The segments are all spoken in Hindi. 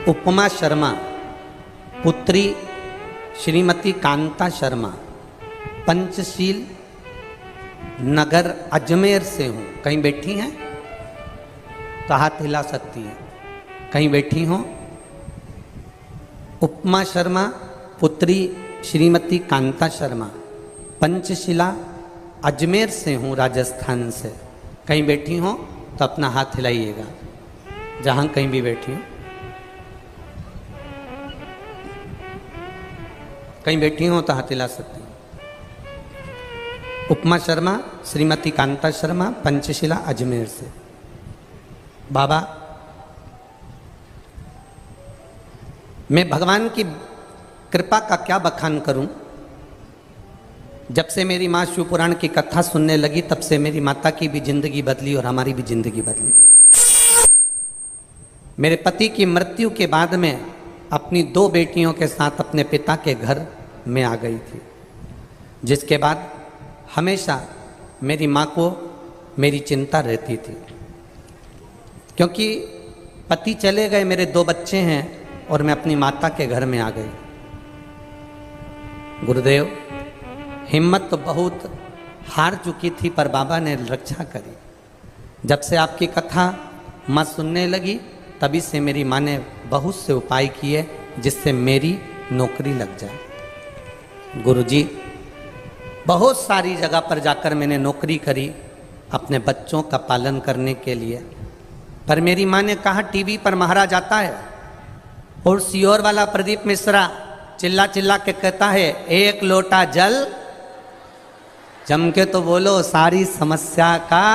उपमा शर्मा पुत्री श्रीमती कांता शर्मा पंचशील नगर अजमेर से हूँ। कहीं बैठी हैं तो हाथ हिला सकती हैं। कहीं बैठी हो? उपमा शर्मा पुत्री श्रीमती कांता शर्मा पंचशिला अजमेर से हूँ, राजस्थान से। कहीं बैठी हो तो अपना हाथ हिलाइएगा, जहाँ कहीं भी बैठी हो। कहीं बैठी हो तो हाथ हिला सकती हो। उपमा शर्मा श्रीमती कांता शर्मा पंचशिला अजमेर से। बाबा, मैं भगवान की कृपा का क्या बखान करूं। जब से मेरी माँ शिव पुराण की कथा सुनने लगी तब से मेरी माता की भी जिंदगी बदली और हमारी भी जिंदगी बदली। मेरे पति की मृत्यु के बाद में अपनी 2 बेटियों के साथ अपने पिता के घर में आ गई थी, जिसके बाद हमेशा मेरी माँ को मेरी चिंता रहती थी, क्योंकि पति चले गए, मेरे 2 बच्चे हैं और मैं अपनी माता के घर में आ गई। गुरुदेव, हिम्मत तो बहुत हार चुकी थी पर बाबा ने रक्षा करी। जब से आपकी कथा माँ सुनने लगी तभी से मेरी माँ ने बहुत से उपाय किए जिससे मेरी नौकरी लग जाए। गुरुजी, बहुत सारी जगह पर जाकर मैंने नौकरी करी अपने बच्चों का पालन करने के लिए, पर मेरी माँ ने कहा टीवी पर महाराज आता है और सीहोर वाला प्रदीप मिश्रा चिल्ला चिल्ला के कहता है 1 लोटा जल, जम के तो बोलो सारी समस्या का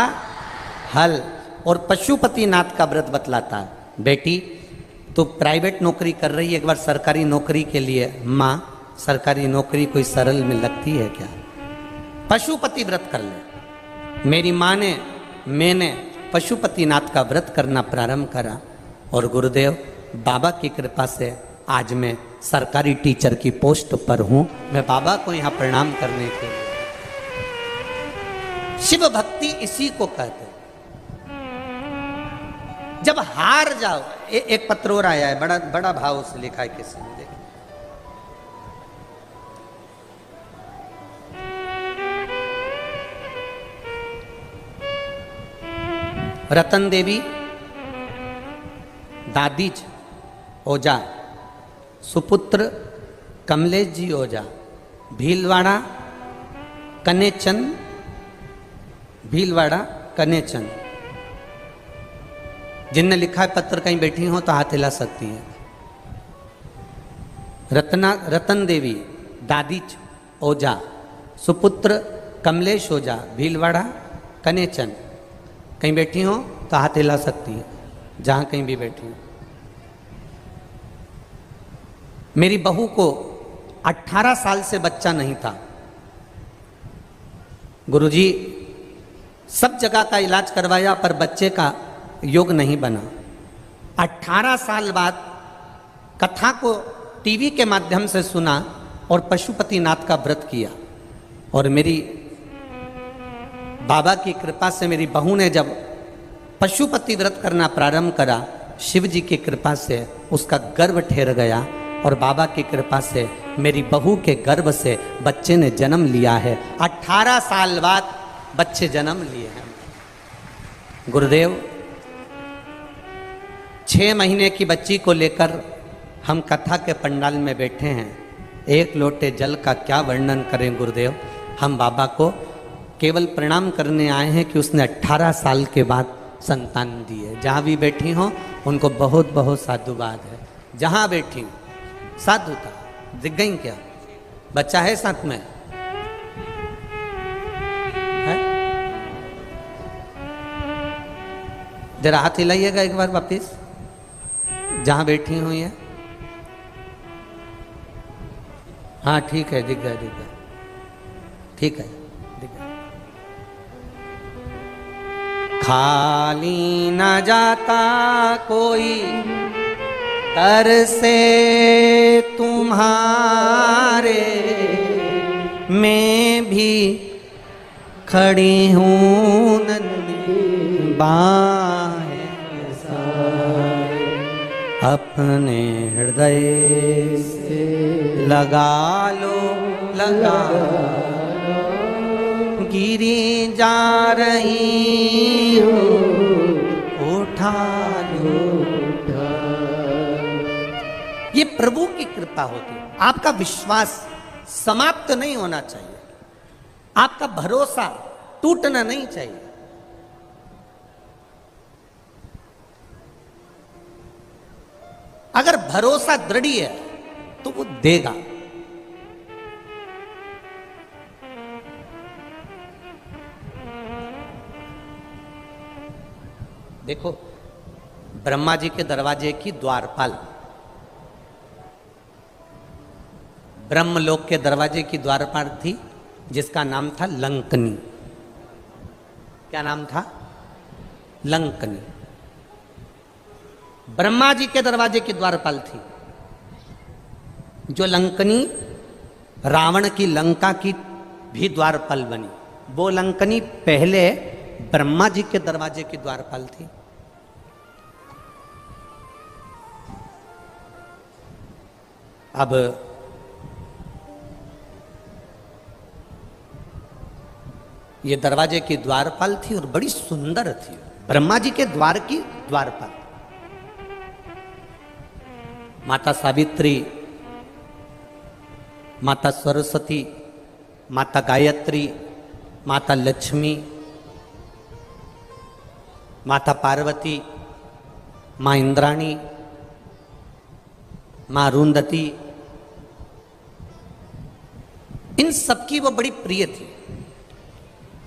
हल। और पशुपतिनाथ का व्रत बतलाता है, बेटी तो प्राइवेट नौकरी कर रही है, एक बार सरकारी नौकरी के लिए। माँ, सरकारी नौकरी कोई सरल में लगती है क्या? पशुपति व्रत कर ले। मेरी माँ ने, मैंने पशुपतिनाथ का व्रत करना प्रारंभ करा और गुरुदेव बाबा की कृपा से आज मैं सरकारी टीचर की पोस्ट पर हूँ। मैं बाबा को यहाँ प्रणाम करने के लिए। शिव भक्ति इसी को कहते हैं। जब हार जाओ, एक पत्र और आया है, बड़ा बड़ा भाव से लिखा है किसी ने, देखिए। रतन देवी दादीज ओझा सुपुत्र कमलेश जी ओझा भीलवाड़ा कनेचंद, भीलवाड़ा कनेचंद, जिनने लिखा है पत्र। कहीं बैठी हो तो हाथ हिला सकती है। रतन देवी दादीज ओझा सुपुत्र कमलेश ओझा भीलवाड़ा कनेचंद। कहीं बैठी हो तो हाथ हिला सकती है, जहाँ कहीं भी बैठी हो। मेरी बहू को 18 साल से बच्चा नहीं था। गुरुजी, सब जगह का इलाज करवाया पर बच्चे का योग नहीं बना। 18 साल बाद कथा को टीवी के माध्यम से सुना और पशुपतिनाथ का व्रत किया। और मेरी बाबा की कृपा से मेरी बहू ने जब पशुपति व्रत करना प्रारंभ करा, शिव जी की कृपा से उसका गर्भ ठहर गया और बाबा की कृपा से मेरी बहू के गर्भ से बच्चे ने जन्म लिया है। 18 साल बाद बच्चे जन्म लिए हैं। गुरुदेव, 6 महीने की बच्ची को लेकर हम कथा के पंडाल में बैठे हैं। 1 लोटे जल का क्या वर्णन करें गुरुदेव। हम बाबा को केवल प्रणाम करने आए हैं कि उसने 18 साल के बाद संतान दी है। जहाँ भी बैठी हो उनको बहुत बहुत साधुवाद है। जहाँ बैठी हूँ साधुता दिख गई क्या? बच्चा है साथ में है? जरा हाथ हिलाइएगा एक बार वापिस, जहां बैठी हुई है। हाँ ठीक है, दिख गया, दिख गया, ठीक है, दिख गया। खाली न जाता कोई तर से तुम्हारे, मैं भी खड़ी हूँ नंदी बाहें सारे। अपने हृदय से लगा लो, लगा गिरी जा रही हो, उठा लो। ये प्रभु की कृपा होती है। आपका विश्वास समाप्त नहीं होना चाहिए, आपका भरोसा टूटना नहीं चाहिए। अगर भरोसा दृढ़ है तो वो देगा। देखो, ब्रह्मा जी के दरवाजे की द्वारपाल, ब्रह्मलोक के दरवाजे की द्वारपाल थी, जिसका नाम था लंकनी। क्या नाम था? लंकनी। ब्रह्मा जी के दरवाजे की द्वारपाल थी। जो लंकनी रावण की लंका की भी द्वारपाल बनी, वो लंकनी पहले ब्रह्मा जी के दरवाजे की द्वारपाल थी। अब ये दरवाजे की द्वारपाल थी और बड़ी सुंदर थी, ब्रह्मा जी के द्वार की द्वारपाल। माता सावित्री, माता सरस्वती, माता गायत्री, माता लक्ष्मी, माता पार्वती, माँ इंद्राणी, माँ अरुंधति, इन सबकी वो बड़ी प्रिय थी।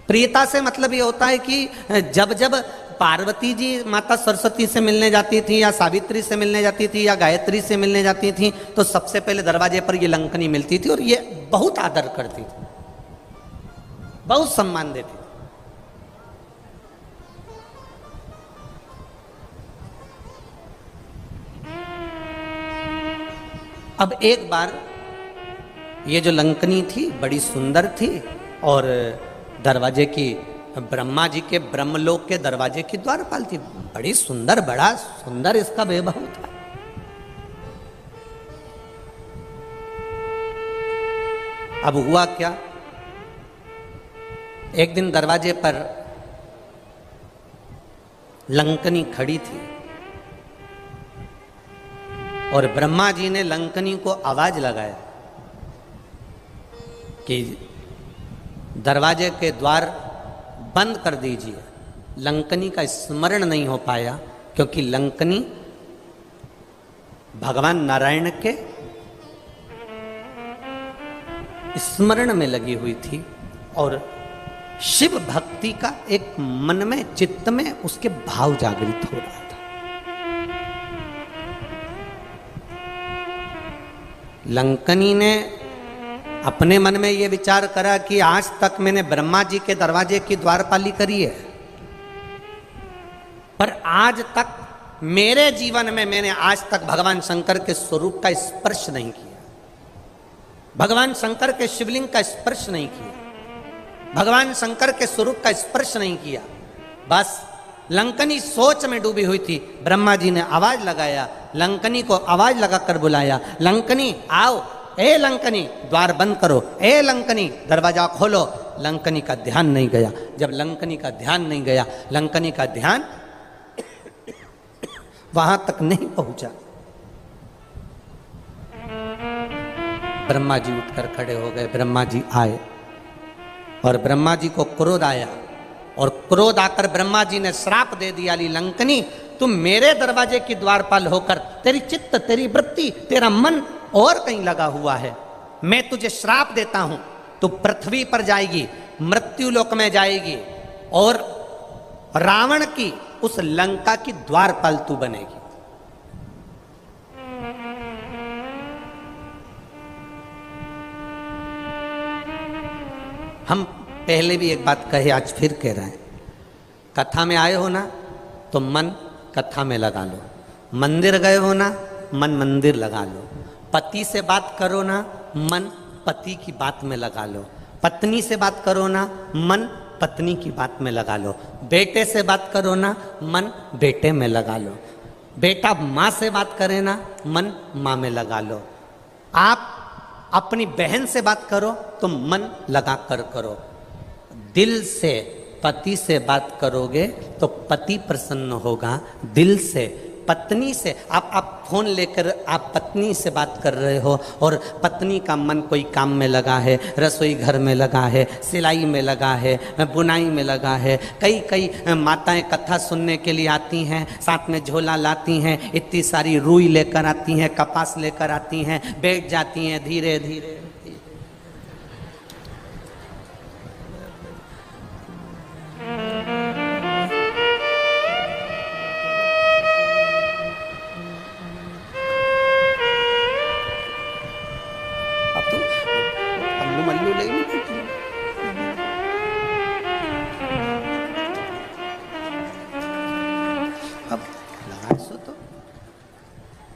प्रियता से मतलब ये होता है कि जब जब पार्वती जी माता सरस्वती से मिलने जाती थी, या सावित्री से मिलने जाती थी, या गायत्री से मिलने जाती थी, तो सबसे पहले दरवाजे पर ये लंकनी मिलती थी और ये बहुत आदर करती थी, बहुत सम्मान देती थी। अब एक बार ये जो लंकनी थी बड़ी सुंदर थी और दरवाजे की, ब्रह्मा जी के ब्रह्मलोक के दरवाजे की द्वारपाल थी। बड़ी सुंदर, बड़ा सुंदर इसका वैभव था। अब हुआ क्या, एक दिन दरवाजे पर लंकनी खड़ी थी और ब्रह्मा जी ने लंकनी को आवाज लगाया कि दरवाजे के द्वार बंद कर दीजिए। लंकनी का स्मरण नहीं हो पाया, क्योंकि लंकनी भगवान नारायण के स्मरण में लगी हुई थी और शिव भक्ति का एक मन में, चित्त में उसके भाव जागृत हो रहा था। लंकनी ने अपने मन में यह विचार करा कि आज तक मैंने ब्रह्मा जी के दरवाजे की द्वारपाली करी है, पर आज तक मेरे जीवन में मैंने आज तक भगवान शंकर के स्वरूप का स्पर्श नहीं किया, भगवान शंकर के शिवलिंग का स्पर्श नहीं किया, भगवान शंकर के स्वरूप का स्पर्श नहीं किया। बस लंकनी सोच में डूबी हुई थी। ब्रह्मा जी ने आवाज लगाया, लंकनी को आवाज लगाकर बुलाया, लंकनी आओ, ए लंकनी द्वार बंद करो, ए लंकनी दरवाजा खोलो। लंकनी का ध्यान नहीं गया। जब लंकनी का ध्यान नहीं गया, लंकनी का ध्यान वहां तक नहीं पहुंचा। ब्रह्मा जी उठकर खड़े हो गए। ब्रह्मा जी आए और ब्रह्मा जी को क्रोध आया और क्रोध आकर ब्रह्मा जी ने श्राप दे दिया, ली लंकनी तुम मेरे दरवाजे की द्वारपाल होकर, तेरी चित्त, तेरी वृत्ति, तेरा मन और कहीं लगा हुआ है, मैं तुझे श्राप देता हूं, तू पृथ्वी पर जाएगी, मृत्यु लोक में जाएगी और रावण की उस लंका की द्वारपाल तू बनेगी। हम पहले भी एक बात कहे, आज फिर कह रहे हैं, कथा में आए हो ना तो मन कथा में लगा लो, मंदिर गए हो ना मन मंदिर लगा लो, पति से बात करो ना मन पति की बात में लगा लो, पत्नी से बात करो ना मन पत्नी की बात में लगा लो, बेटे से बात करो ना मन बेटे में लगा लो, बेटा माँ से बात करे ना, मन माँ में लगा लो। आप अपनी बहन से बात करो तो मन लगा कर करो। दिल से पति से बात करोगे तो पति प्रसन्न होगा। दिल से पत्नी से आप फोन लेकर आप पत्नी से बात कर रहे हो और पत्नी का मन कोई काम में लगा है, रसोई घर में लगा है, सिलाई में लगा है, बुनाई में लगा है। कई माताएं कथा सुनने के लिए आती हैं, साथ में झोला लाती हैं, इतनी सारी रुई लेकर आती हैं, कपास लेकर आती हैं, बैठ जाती हैं धीरे धीरे।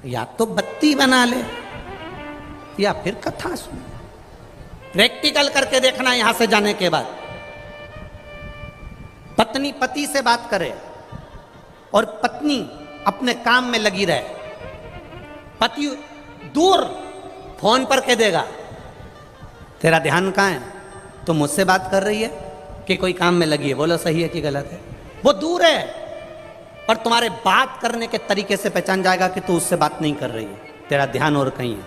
या तो बत्ती बना ले या फिर कथा सुन। प्रैक्टिकल करके देखना। यहां से जाने के बाद पत्नी पति से बात करे और पत्नी अपने काम में लगी रहे। पति दूर फोन पर कह देगा तेरा ध्यान कहां है, तुम मुझसे बात कर रही है कि कोई काम में लगी है, बोलो सही है कि गलत है। वो दूर है और तुम्हारे बात करने के तरीके से पहचान जाएगा कि तू उससे बात नहीं कर रही है, तेरा ध्यान और कहीं है।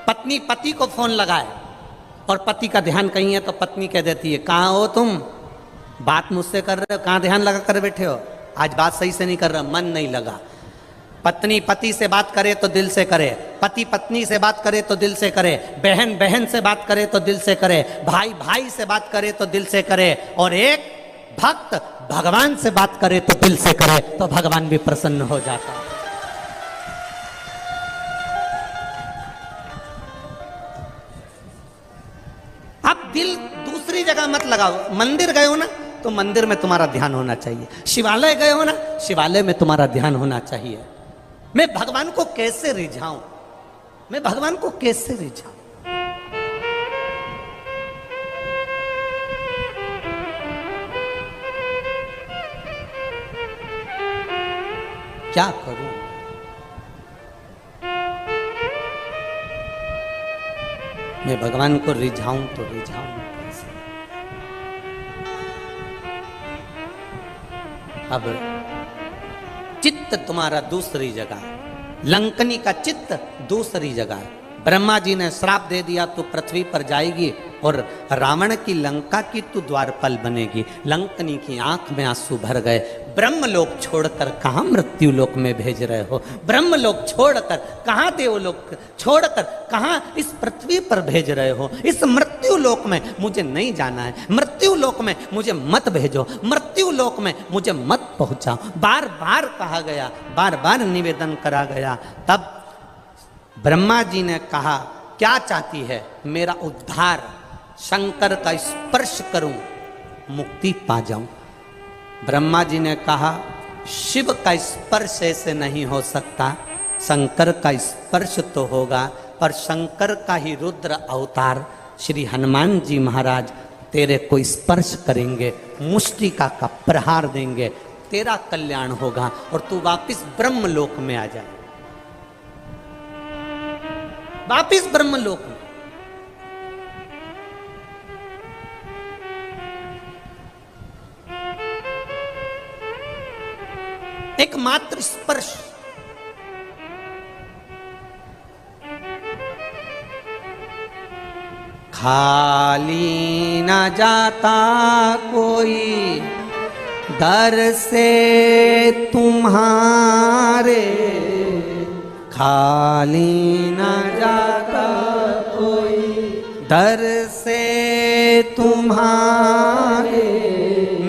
पत्नी पति को फोन लगाए और पति का ध्यान कहीं है तो पत्नी कह देती है कहाँ हो तुम, बात मुझसे कर रहे हो, कहाँ ध्यान लगा कर बैठे हो, आज बात सही से नहीं कर रहा, मन नहीं लगा। पत्नी पति से बात करे तो दिल से करे, पति पत्नी से बात करे तो दिल से करे, बहन बहन से बात करे तो दिल से करे, भाई भाई से बात करे तो दिल से करे, और एक भक्त भगवान से बात करे तो दिल से करे तो भगवान भी प्रसन्न हो जाता है। अब दिल दूसरी जगह मत लगाओ। मंदिर गए हो ना तो मंदिर में तुम्हारा ध्यान होना चाहिए, शिवालय गए हो ना शिवालय में तुम्हारा ध्यान होना चाहिए। मैं भगवान को कैसे रिझाऊं, मैं भगवान को कैसे रिझाऊं। क्या करूं, मैं भगवान को रिझाऊं तो रिझाऊं कैसे। अब चित्त तुम्हारा दूसरी जगह, लंकनी का चित्त दूसरी जगह। ब्रह्मा जी ने श्राप दे दिया तो पृथ्वी पर जाएगी और रावण की लंका की तू द्वारपाल बनेगी। लंकनी की आंख में आंसू भर गए। ब्रह्मलोक छोड़कर कहां मृत्यु लोक में भेज रहे हो, ब्रह्मलोक छोड़कर कहां देवलोक छोड़कर कहां इस पृथ्वी पर भेज रहे हो। इस मृत्यु लोक में मुझे नहीं जाना है, मृत्यु लोक में मुझे मत भेजो, मृत्यु लोक में मुझे मत पहुंचाओ। बार बार कहा गया, बार बार निवेदन करा गया। तब ब्रह्मा जी ने कहा क्या चाहती है, मेरा उद्धार, शंकर का स्पर्श करूं, मुक्ति पा जाऊं। ब्रह्मा जी ने कहा शिव का स्पर्श ऐसे नहीं हो सकता, शंकर का स्पर्श तो होगा, पर शंकर का ही रुद्र अवतार श्री हनुमान जी महाराज तेरे को स्पर्श करेंगे, मुष्टिका का प्रहार देंगे, तेरा कल्याण होगा और तू वापिस ब्रह्मलोक में आ जाए, वापिस ब्रह्मलोक में। एकमात्र स्पर्श, खाली न जाता कोई दर से तुम्हारे, खाली न जाता कोई दर से तुम्हारे,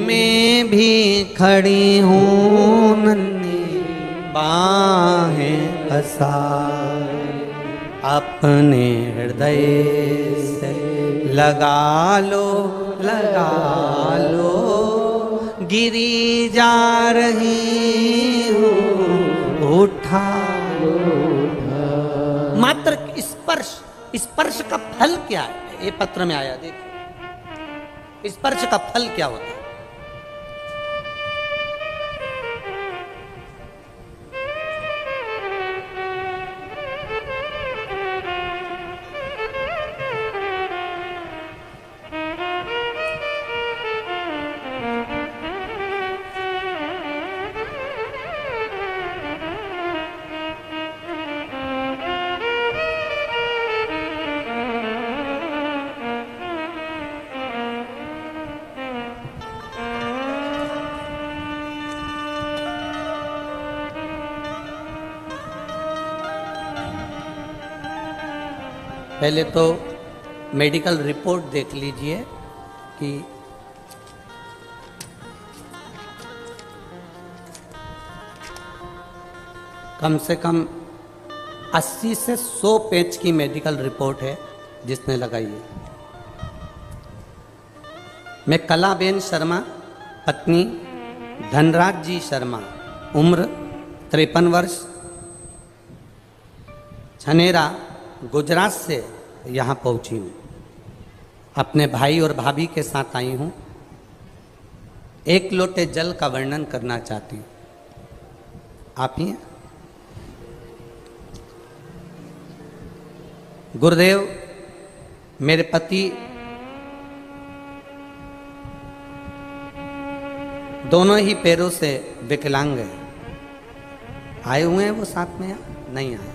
मैं भी खड़ी हूँ नन्ही बाहें पसारे, अपने हृदय से लगा लो, लगा लो, गिरी जा रही हूँ उठा लो। मात्र स्पर्श, स्पर्श का फल क्या है, ये पत्र में आया, देखो स्पर्श का फल क्या होता है। पहले तो मेडिकल रिपोर्ट देख लीजिए कि कम से कम 80 से 100 पेज की मेडिकल रिपोर्ट है जिसने लगाई है। मैं कलाबेन शर्मा, पत्नी धनराज जी शर्मा, उम्र 53 वर्ष, छनेरा गुजरात से यहाँ पहुँची हूँ। अपने भाई और भाभी के साथ आई हूँ। एक लोटे जल का वर्णन करना चाहती हूँ। आप ही हैं? गुरुदेव, मेरे पति दोनों ही पैरों से विकलांग हैं। आए हुए हैं वो साथ में या नहीं आए?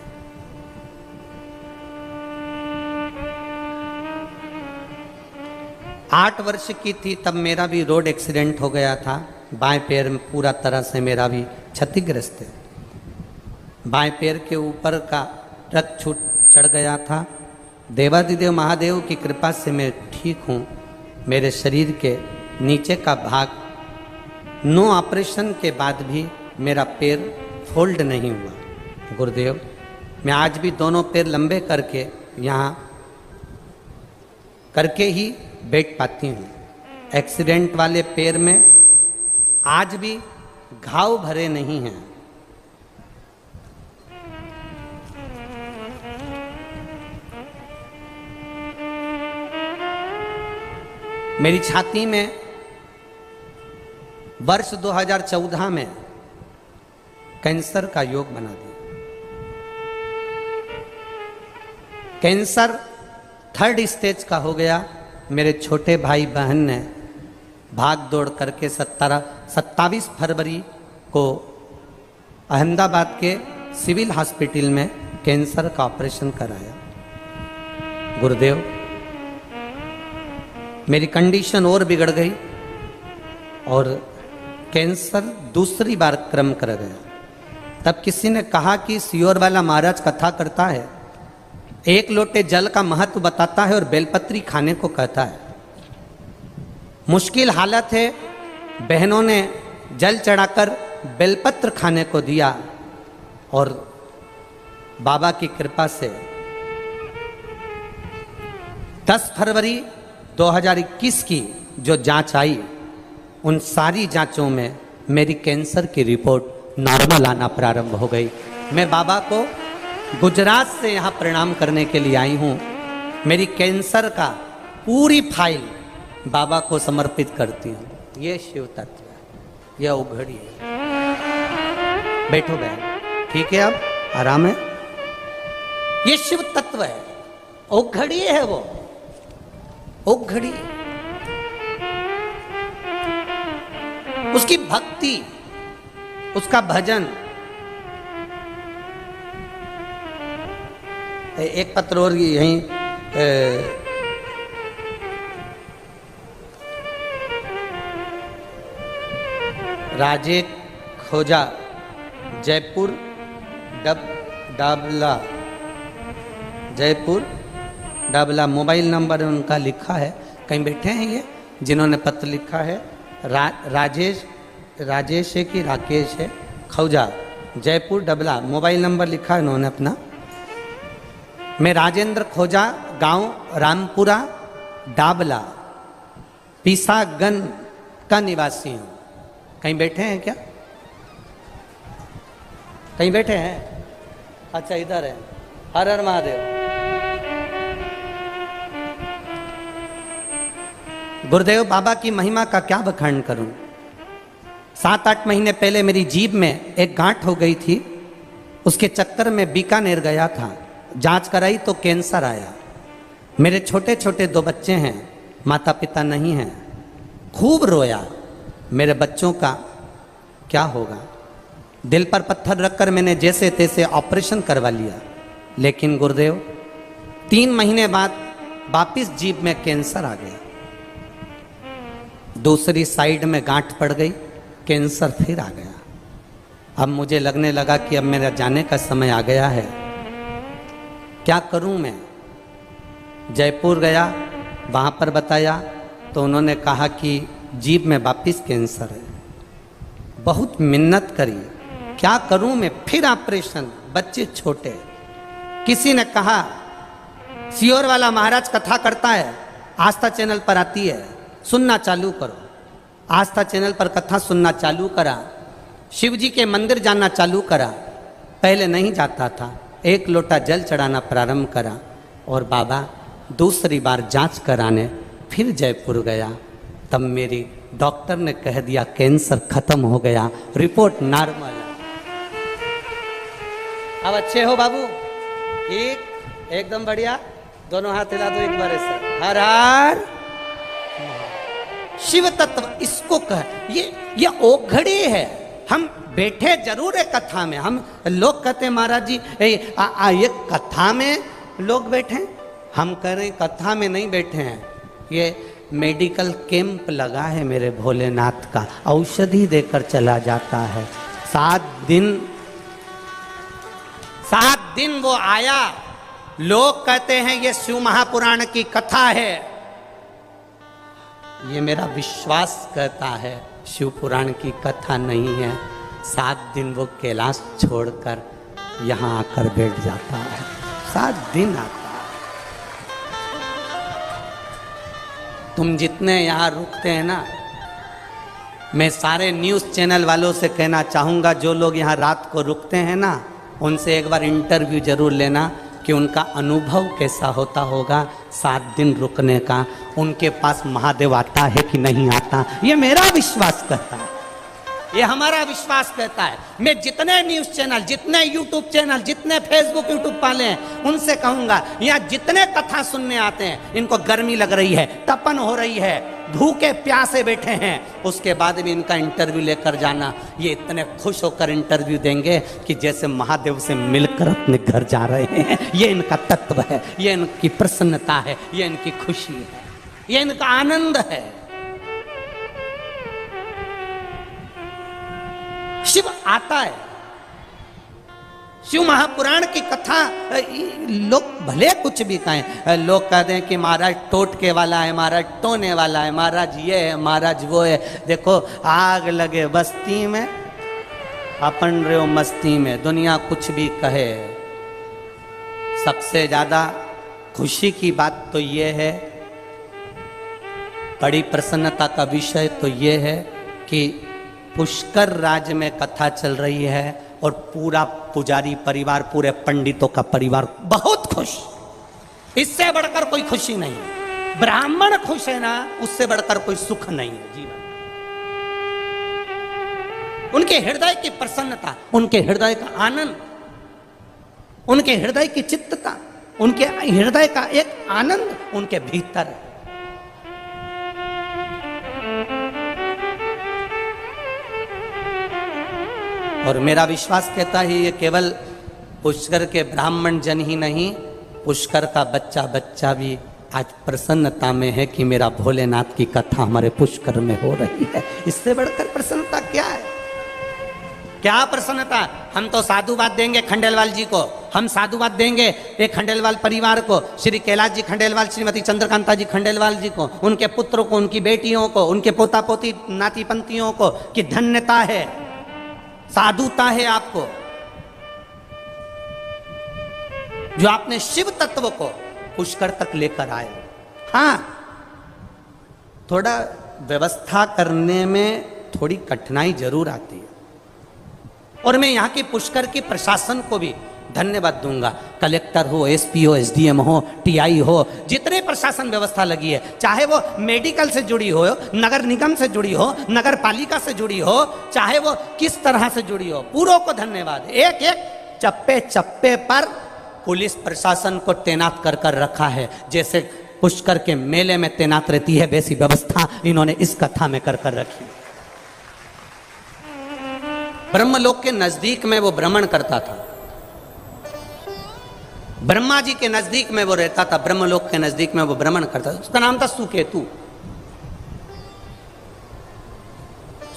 आठ वर्ष की थी तब मेरा भी रोड एक्सीडेंट हो गया था। बाएं पैर में पूरा तरह से मेरा भी क्षतिग्रस्त है। बाएं पैर के ऊपर का ट्रक छूट चढ़ गया था। देवादिदेव महादेव की कृपा से मैं ठीक हूँ। मेरे शरीर के नीचे का भाग 9 ऑपरेशन के बाद भी मेरा पैर फोल्ड नहीं हुआ। गुरुदेव, मैं आज भी दोनों पैर लंबे करके यहाँ करके ही बैठ पाती हूँ। एक्सीडेंट वाले पैर में आज भी घाव भरे नहीं हैं। मेरी छाती में वर्ष 2014 में कैंसर का योग बना दिया। कैंसर 3rd स्टेज का हो गया। मेरे छोटे भाई बहन ने भाग दौड़ करके 27 फरवरी को अहमदाबाद के सिविल हॉस्पिटल में कैंसर का ऑपरेशन कराया। गुरुदेव, मेरी कंडीशन और बिगड़ गई और कैंसर दूसरी बार क्रम कर गया। तब किसी ने कहा कि सियोर वाला महाराज कथा करता है, एक लोटे जल का महत्व बताता है और बेलपत्री खाने को कहता है। मुश्किल हालत है, बहनों ने जल चढ़ाकर बेलपत्र खाने को दिया और बाबा की कृपा से 10 फरवरी 2021 की जो जांच आई, उन सारी जांचों में मेरी कैंसर की रिपोर्ट नॉर्मल आना प्रारंभ हो गई। मैं बाबा को गुजरात से यहाँ प्रणाम करने के लिए आई हूँ। मेरी कैंसर का पूरी फाइल बाबा को समर्पित करती हूँ। ये शिव तत्व है, यह उघड़ी है। बैठो बहन, ठीक है, अब आराम है। ये शिव तत्व है, उघड़ी है वो, उघड़ी। उसकी भक्ति, उसका भजन। एक पत्र और यहीं राजे खोजा, जयपुर डाबला, जयपुर डाबला मोबाइल नंबर उनका लिखा है। कहीं बैठे हैं ये जिन्होंने पत्र लिखा है? राजेश है कि राकेश है? खौजा, जयपुर डबला, मोबाइल नंबर लिखा है उन्होंने अपना। मैं राजेंद्र खोजा, गांव रामपुरा, डाबला, पीसागन का निवासी हूँ। कहीं बैठे हैं क्या? कहीं बैठे हैं? अच्छा, इधर है। हर हर महादेव। गुरुदेव, बाबा की महिमा का क्या बखान करूं। 7-8 महीने पहले मेरी जीभ में एक गांठ हो गई थी। उसके चक्कर में बीकानेर गया था, जांच कराई तो कैंसर आया। मेरे छोटे छोटे 2 बच्चे हैं, माता पिता नहीं हैं। खूब रोया। मेरे बच्चों का क्या होगा। दिल पर पत्थर रखकर मैंने जैसे तैसे ऑपरेशन करवा लिया। लेकिन गुरुदेव, 3 महीने बाद वापिस जीभ में कैंसर आ गया। दूसरी साइड में गांठ पड़ गई, कैंसर फिर आ गया। अब मुझे लगने लगा कि अब मेरा जाने का समय आ गया है। क्या करूं मैं? जयपुर गया, वहाँ पर बताया तो उन्होंने कहा कि जीभ में वापिस कैंसर है। बहुत मिन्नत करी, क्या करूं मैं, फिर ऑपरेशन, बच्चे छोटे। किसी ने कहा सियोर वाला महाराज कथा करता है, आस्था चैनल पर आती है, सुनना चालू करो। आस्था चैनल पर कथा सुनना चालू करा, शिव जी के मंदिर जाना चालू करा। पहले नहीं जाता था, एक लोटा जल चढ़ाना प्रारंभ करा और बाबा दूसरी बार जांच कराने फिर जयपुर गया। तब मेरी डॉक्टर ने कह दिया कैंसर खत्म हो गया, रिपोर्ट नॉर्मल है। अब अच्छे हो बाबू? ठीक, एकदम बढ़िया। दोनों हाथ हिला दो एक बार ऐसे, हर हर शिव तत्व इसको कह। ये ओघड़ी है। हम बैठे जरूर है कथा में, हम लोग कहते हैं महाराज जी ये कथा में लोग बैठे, हम कह रहे हैं कथा में नहीं बैठे हैं। ये मेडिकल कैंप लगा है मेरे भोलेनाथ का, औषधि देकर चला जाता है। 7 दिन वो आया। लोग कहते हैं ये शिव महापुराण की कथा है, ये मेरा विश्वास कहता है शिव पुराण की कथा नहीं है। 7 दिन वो कैलाश छोड़कर यहाँ आकर बैठ जाता है, 7 दिन आता है। तुम जितने यहाँ रुकते हैं ना, मैं सारे न्यूज़ चैनल वालों से कहना चाहूँगा, जो लोग यहाँ रात को रुकते हैं ना, उनसे एक बार इंटरव्यू जरूर लेना कि उनका अनुभव कैसा होता होगा 7 दिन रुकने का। उनके पास महादेव आता है कि नहीं आता, ये मेरा विश्वास कहता है, ये हमारा विश्वास कहता है। मैं जितने न्यूज़ चैनल, जितने यूट्यूब चैनल, जितने फेसबुक यूट्यूब वाले हैं, उनसे कहूँगा यहाँ जितने कथा सुनने आते हैं, इनको गर्मी लग रही है, तपन हो रही है, भूखे प्यासे बैठे हैं, उसके बाद भी इनका इंटरव्यू लेकर जाना। ये इतने खुश होकर इंटरव्यू देंगे कि जैसे महादेव से मिलकर अपने घर जा रहे हैं। ये इनका तत्व है, ये इनकी प्रसन्नता है, ये इनकी खुशी है, ये इनका आनंद है। शिव आता है। शिव महापुराण की कथा लोग भले कुछ भी कहें, लोग कहते हैं कि महाराज टोटके वाला है, महाराज टोने वाला है, महाराज ये है, महाराज वो है। देखो आग लगे बस्ती में, अपन रहो मस्ती में। दुनिया कुछ भी कहे, सबसे ज्यादा खुशी की बात तो ये है, बड़ी प्रसन्नता का विषय तो ये है कि पुष्कर राज्य में कथा चल रही है और पूरा पुजारी परिवार, पूरे पंडितों का परिवार बहुत खुश। इससे बढ़कर कोई खुशी नहीं है। ब्राह्मण खुश है ना, उससे बढ़कर कोई सुख नहीं है जीवन। उनके हृदय की प्रसन्नता, उनके हृदय का आनंद, उनके हृदय की चित्तता, उनके हृदय का एक आनंद उनके भीतर है। और मेरा विश्वास कहता है ये केवल पुष्कर के ब्राह्मण जन ही नहीं, पुष्कर का बच्चा बच्चा भी आज प्रसन्नता में है कि मेरा भोलेनाथ की कथा हमारे पुष्कर में हो रही है। इससे बढ़कर प्रसन्नता क्या है? क्या प्रसन्नता? हम तो साधुवाद देंगे खंडेलवाल जी को, हम साधुवाद देंगे एक खंडेलवाल परिवार को, श्री कैलाश जी खंडेलवाल, श्रीमती चंद्रकांता जी खंडेलवाल जी को, उनके पुत्रों को, उनकी बेटियों को, उनके पोता पोती नाती पंतियों को कि धन्यता है, साधुता है आपको जो आपने शिव तत्व को पुष्कर तक लेकर आए। हाँ, थोड़ा व्यवस्था करने में थोड़ी कठिनाई जरूर आती है, और मैं यहाँ की पुष्कर की प्रशासन को भी धन्यवाद दूंगा। कलेक्टर हो, एसपी हो, एसडीएम हो, टीआई हो, जितने प्रशासन व्यवस्था लगी है, चाहे वो मेडिकल से जुड़ी हो, नगर निगम से जुड़ी हो, नगर पालिका से जुड़ी हो, चाहे वो किस तरह से जुड़ी हो, पूरों को धन्यवाद। एक एक चप्पे चप्पे पर पुलिस प्रशासन को तैनात कर कर रखा है। जैसे पुष्कर के मेले में तैनात रहती है, वैसी व्यवस्था इन्होंने इस कथा में कर कर रखी। ब्रह्मलोक के नजदीक में वो भ्रमण करता था, ब्रह्मा जी के नजदीक में वो रहता था, ब्रह्मलोक के नजदीक में वो भ्रमण करता था। उसका नाम था सुकेतु।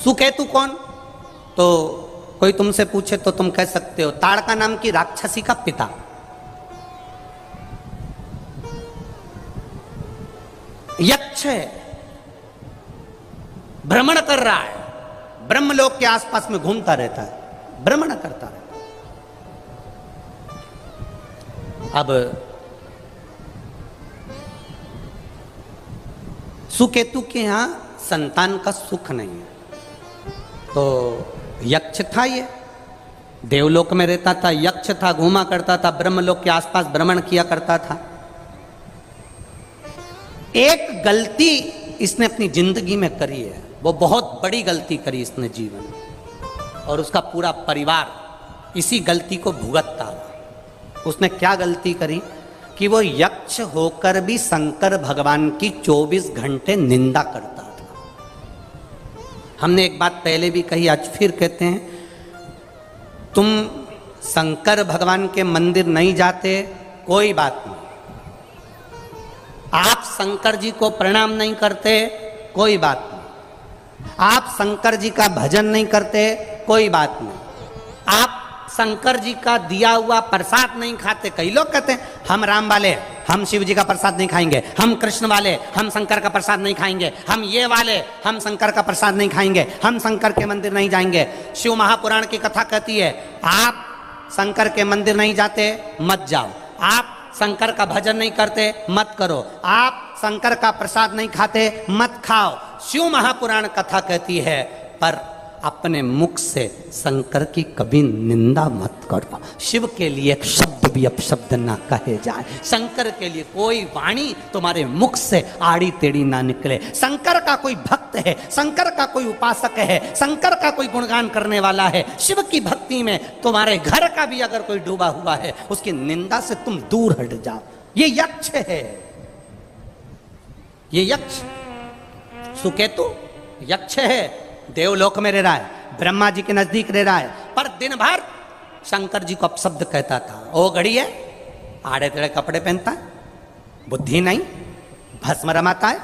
सुकेतु कौन? तो कोई तुमसे पूछे तो तुम कह सकते हो ताड़का नाम की राक्षसी का पिता। यक्ष है, भ्रमण कर रहा है, ब्रह्मलोक के आसपास में घूमता रहता है, भ्रमण करता रहता है। अब सुकेतु के यहां संतान का सुख नहीं है, तो यक्ष था, ये देवलोक में रहता था, यक्ष था, घूमा करता था, ब्रह्मलोक के आसपास भ्रमण किया करता था। एक गलती इसने अपनी जिंदगी में करी है, वो बहुत बड़ी गलती करी इसने जीवन में, और उसका पूरा परिवार इसी गलती को भुगतता रहा। उसने क्या गलती करी कि वो यक्ष होकर भी शंकर भगवान की 24 घंटे निंदा करता था। हमने एक बात पहले भी कही, आज फिर कहते हैं, तुम शंकर भगवान के मंदिर नहीं जाते, कोई बात नहीं। आप शंकर जी को प्रणाम नहीं करते, कोई बात नहीं। आप शंकर जी का भजन नहीं करते, कोई बात नहीं। आप शंकर जी का दिया हुआ प्रसाद नहीं खाते। कई लोग कहते हैं हम राम वाले, हम शिव जी का प्रसाद नहीं खाएंगे, हम कृष्ण वाले, हम शंकर का प्रसाद नहीं खाएंगे, हम ये वाले, हम शंकर का प्रसाद नहीं खाएंगे, हम शंकर के मंदिर नहीं जाएंगे। शिव महापुराण की कथा कहती है, आप शंकर के मंदिर नहीं जाते, मत जाओ। आप शंकर का भजन नहीं करते, मत करो। आप शंकर का प्रसाद नहीं खाते, मत खाओ। शिव महापुराण कथा कहती है, पर अपने मुख से शंकर की कभी निंदा मत करो। शिव के लिए एक शब्द भी अपशब्द ना कहे जाए। शंकर के लिए कोई वाणी तुम्हारे मुख से आड़ी टेढ़ी ना निकले। शंकर का कोई भक्त है, शंकर का कोई उपासक है, शंकर का कोई गुणगान करने वाला है, शिव की भक्ति में तुम्हारे घर का भी अगर कोई डूबा हुआ है, उसकी निंदा से तुम दूर हट जाओ। ये यक्ष है, ये यक्ष सुकेतु यक्ष है, देवलोक में रह रहा है, ब्रह्मा जी के नजदीक रह रहा है, पर दिन भर शंकर जी को अपशब्द कहता था। ओ घड़ी है, आड़े तेड़े कपड़े पहनता है, बुद्धि नहीं, भस्म रमाता है,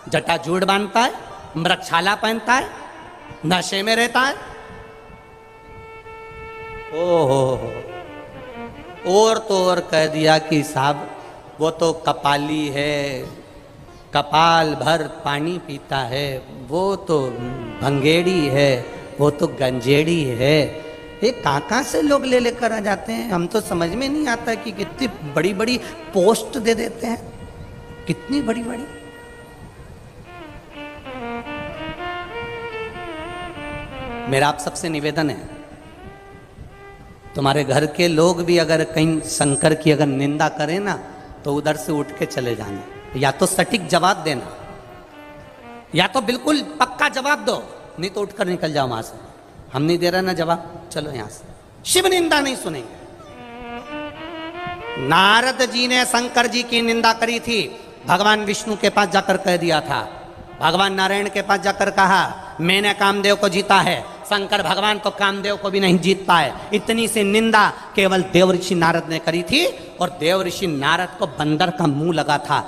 जटाजूट बांधता है, मृगछाला पहनता है, नशे में रहता है। ओहो, और तो और कह दिया कि साहब वो तो कपाली है, कपाल भर पानी पीता है, वो तो भंगेड़ी है, वो तो गंजेड़ी है। ये कहाँ से लोग ले लेकर आ जाते हैं, हम तो समझ में नहीं आता कि कितनी बड़ी बड़ी पोस्ट दे देते हैं, कितनी बड़ी बड़ी। मेरा आप सबसे निवेदन है, तुम्हारे घर के लोग भी अगर कहीं शंकर की अगर निंदा करें ना, तो उधर से उठ के चले जाना। या तो सटीक जवाब देना, या तो बिल्कुल पक्का जवाब दो, नहीं तो उठकर निकल जाओ वहां से। हम नहीं दे रहे ना जवाब, चलो यहां से। शिव निंदा नहीं सुनेंगे। नारद जी ने शंकर जी की निंदा करी थी, भगवान विष्णु के पास जाकर कह दिया था, भगवान नारायण के पास जाकर कहा मैंने कामदेव को जीता है। शंकर भगवान तो कामदेव को भी नहीं जीत पाए। इतनी सी निंदा केवल देव ऋषि नारद ने करी थी, और देव ऋषि नारद को बंदर का मुंह लगा था।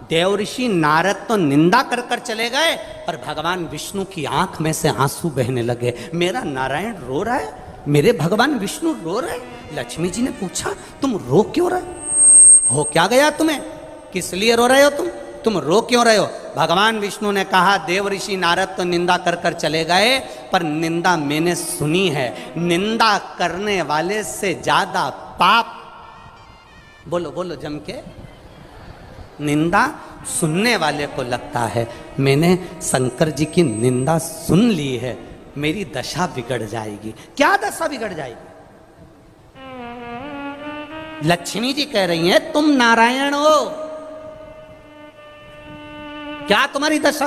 देव ऋषि नारद तो निंदा कर कर चले गए, पर भगवान विष्णु की आंख में से आंसू बहने लगे। मेरा नारायण रो रहा है, मेरे भगवान विष्णु रो रहे। लक्ष्मी जी ने पूछा तुम रो क्यों रहे हो, क्या गया तुम्हें, किस लिए रो रहे हो तुम रो क्यों रहे हो। भगवान विष्णु ने कहा देव ऋषि नारद तो निंदा कर कर चले गए, पर निंदा मैंने सुनी है। निंदा करने वाले से ज्यादा पाप, बोलो बोलो जम के, निंदा सुनने वाले को लगता है। मैंने शंकर जी की निंदा सुन ली है, मेरी दशा बिगड़ जाएगी। क्या दशा बिगड़ जाएगी? लक्ष्मी जी कह रही हैं तुम नारायण हो, क्या तुम्हारी दशा